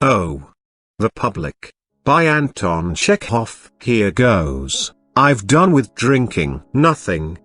Oh. The Public. By Anton Chekhov. Here goes. I've done with drinking. Nothing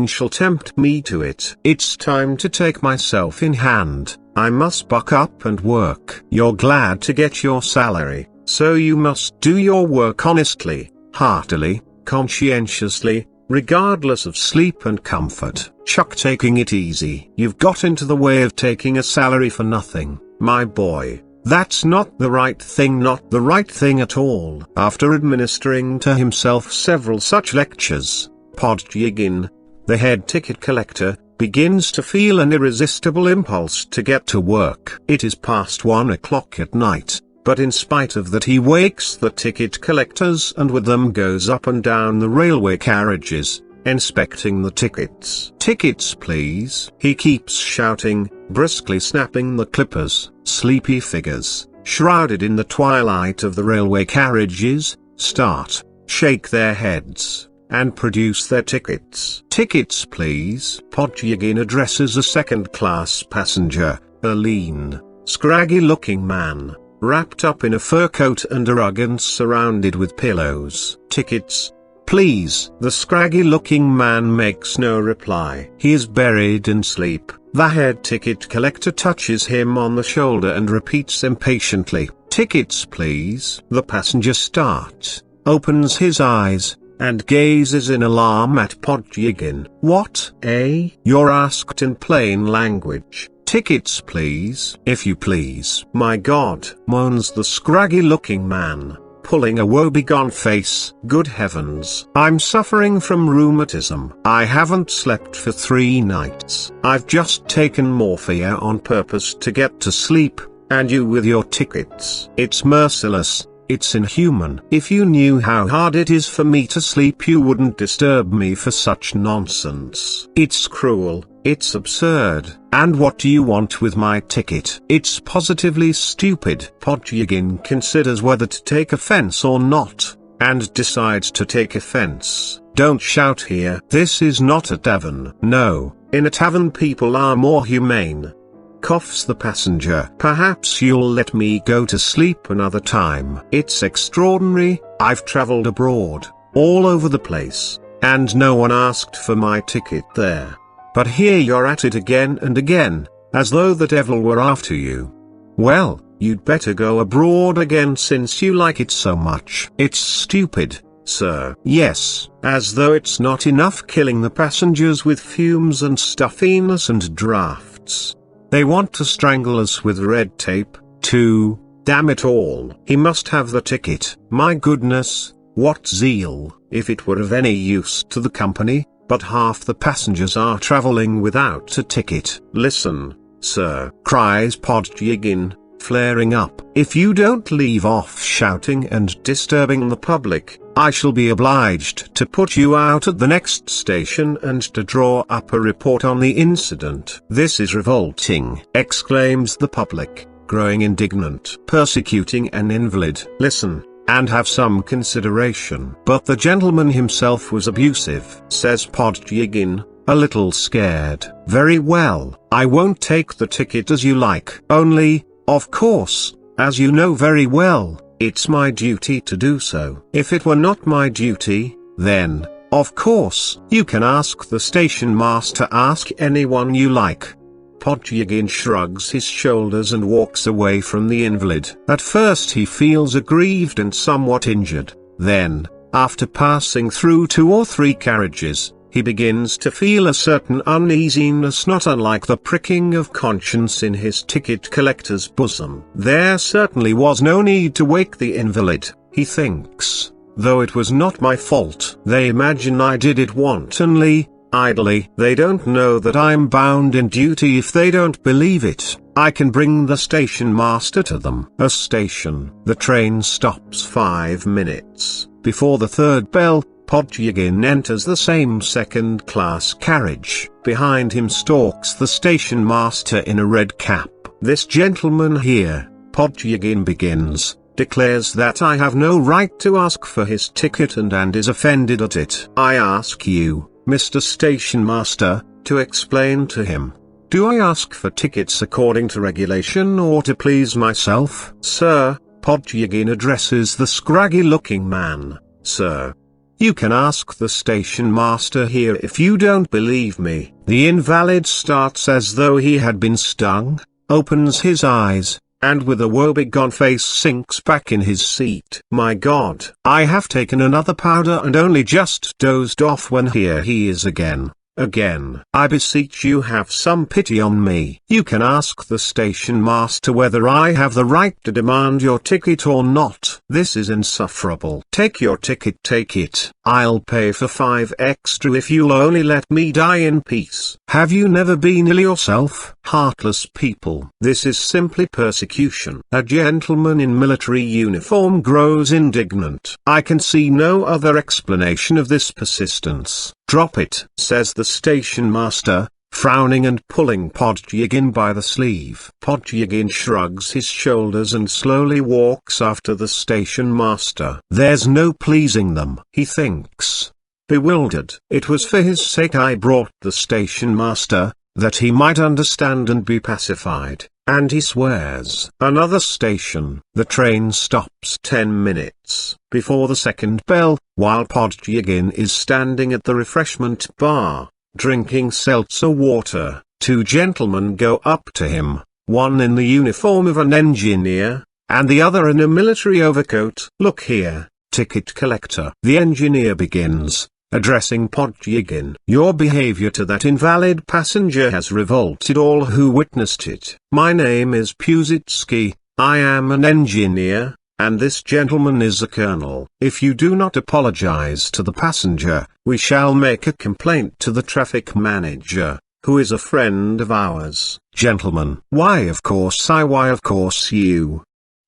shall tempt me to it. It's time to take myself in hand. I must buck up and work. You're glad to get your salary, so you must do your work honestly, heartily, conscientiously, regardless of sleep and comfort. Chuck taking it easy. You've got into the way of taking a salary for nothing, my boy. That's not the right thing, not the right thing at all. After administering to himself several such lectures, Podtyagin, the head ticket collector, begins to feel an irresistible impulse to get to work. It is past 1 o'clock at night, but in spite of that he wakes the ticket collectors and with them goes up and down the railway carriages, inspecting the tickets. Tickets please. He keeps shouting, briskly snapping the clippers. Sleepy figures, shrouded in the twilight of the railway carriages, start, shake their heads, and produce their tickets. Tickets please. Podtyagin addresses a second-class passenger, a lean, scraggy-looking man, wrapped up in a fur coat and a rug and surrounded with pillows. Tickets, please. The scraggy-looking man makes no reply. He is buried in sleep. The head ticket collector touches him on the shoulder and repeats impatiently, tickets please. The passenger starts, opens his eyes, and gazes in alarm at Podtyagin. What? You're asked in plain language. Tickets please. If you please. My God, moans the scraggy-looking man, pulling a woebegone face. Good heavens. I'm suffering from rheumatism. I haven't slept for 3 nights. I've just taken morphia on purpose to get to sleep, and you with your tickets. It's merciless. It's inhuman. If you knew how hard it is for me to sleep, you wouldn't disturb me for such nonsense. It's cruel. It's absurd. And what do you want with my ticket? It's positively stupid. Podtyagin considers whether to take offense or not, and decides to take offense. Don't shout here. This is not a tavern. No, in a tavern people are more humane. Coughs the passenger. Perhaps you'll let me go to sleep another time. It's extraordinary. I've traveled abroad, all over the place, and no one asked for my ticket there. But here you're at it again and again, as though the devil were after you. Well, you'd better go abroad again since you like it so much. It's stupid, sir. Yes, as though it's not enough killing the passengers with fumes and stuffiness and drafts. They want to strangle us with red tape, too. Damn it all. He must have the ticket. My goodness, what zeal. If it were of any use to the company, but half the passengers are traveling without a ticket. Listen, sir, cries Podtyagin, flaring up. If you don't leave off shouting and disturbing the public, I shall be obliged to put you out at the next station and to draw up a report on the incident. This is revolting, exclaims the public, growing indignant. Persecuting an invalid. Listen, and have some consideration. But the gentleman himself was abusive, says Podtyagin, a little scared. Very well, I won't take the ticket as you like. Only, of course, as you know very well, it's my duty to do so. If it were not my duty, then, of course, you can ask the station master, ask anyone you like. Podtyagin shrugs his shoulders and walks away from the invalid. At first he feels aggrieved and somewhat injured, then, after passing through 2 or 3 carriages, he begins to feel a certain uneasiness not unlike the pricking of conscience in his ticket collector's bosom. There certainly was no need to wake the invalid, he thinks, though it was not my fault. They imagine I did it wantonly, idly. They don't know that I'm bound in duty. If they don't believe it, I can bring the station master to them. A station. The train stops 5 minutes before the 3rd bell. Podtyagin enters the same second-class carriage. Behind him stalks the station master in a red cap. This gentleman here, Podtyagin begins, declares that I have no right to ask for his ticket and is offended at it. I ask you, Mr. Station Master, to explain to him. Do I ask for tickets according to regulation or to please myself? Sir, Podtyagin addresses the scraggy-looking man. Sir, you can ask the station master here if you don't believe me. The invalid starts as though he had been stung, opens his eyes, and with a woebegone face sinks back in his seat. My God, I have taken another powder and only just dozed off when here he is again. Again. I beseech you, have some pity on me. You can ask the station master whether I have the right to demand your ticket or not. This is insufferable. Take your ticket, take it. I'll pay for 5 extra if you'll only let me die in peace. Have you never been ill yourself? Heartless people. This is simply persecution. A gentleman in military uniform grows indignant. I can see no other explanation of this persistence. Drop it, says the station master, frowning and pulling Podtyagin by the sleeve. Podtyagin shrugs his shoulders and slowly walks after the station master. There's no pleasing them, he thinks. Bewildered. It was for his sake I brought the station master, that he might understand and be pacified. And he swears. Another station. The train stops 10 minutes before the second bell, while Podtyagin is standing at the refreshment bar, drinking seltzer water. 2 gentlemen go up to him, one in the uniform of an engineer, and the other in a military overcoat. Look here, ticket collector. The engineer begins, addressing Podtyagin. Your behavior to that invalid passenger has revolted all who witnessed it. My name is Pusitsky, I am an engineer, and this gentleman is a colonel. If you do not apologize to the passenger, we shall make a complaint to the traffic manager, who is a friend of ours. Gentlemen. Why of course I, why of course you.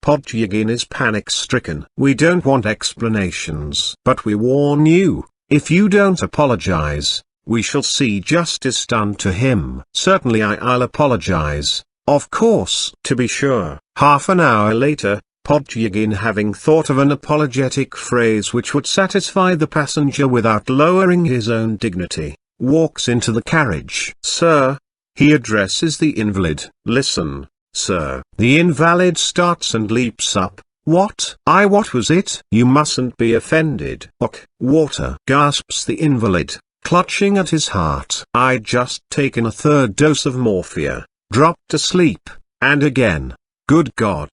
Podtyagin is panic-stricken. We don't want explanations. But we warn you. If you don't apologize, we shall see justice done to him. Certainly I'll apologize, of course. To be sure. Half an hour later, Podtyagin, having thought of an apologetic phrase which would satisfy the passenger without lowering his own dignity, walks into the carriage. Sir, he addresses the invalid. Listen, sir. The invalid starts and leaps up. What was it? You mustn't be offended. Och, water, gasps the invalid, clutching at his heart. I'd just taken a 3rd dose of morphia, dropped asleep, and again. Good God.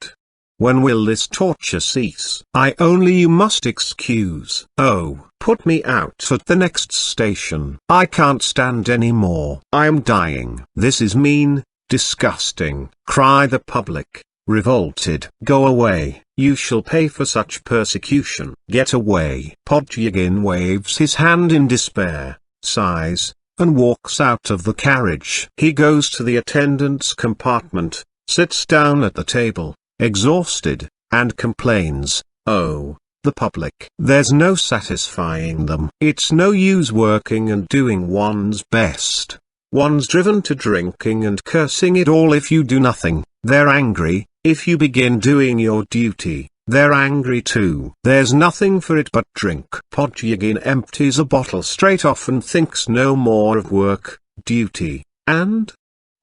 When will this torture cease? You must excuse. Oh, put me out at the next station. I can't stand any more. I'm dying. This is mean, disgusting, cry the public. Revolted. Go away, you shall pay for such persecution. Get away. Podtyagin waves his hand in despair, sighs, and walks out of the carriage. He goes to the attendant's compartment, sits down at the table, exhausted, and complains, oh, the public. There's no satisfying them. It's no use working and doing one's best. One's driven to drinking and cursing it all if you do nothing. They're angry. If you begin doing your duty, they're angry too. There's nothing for it but drink. Podtyagin empties a bottle straight off and thinks no more of work, duty, and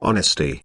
honesty.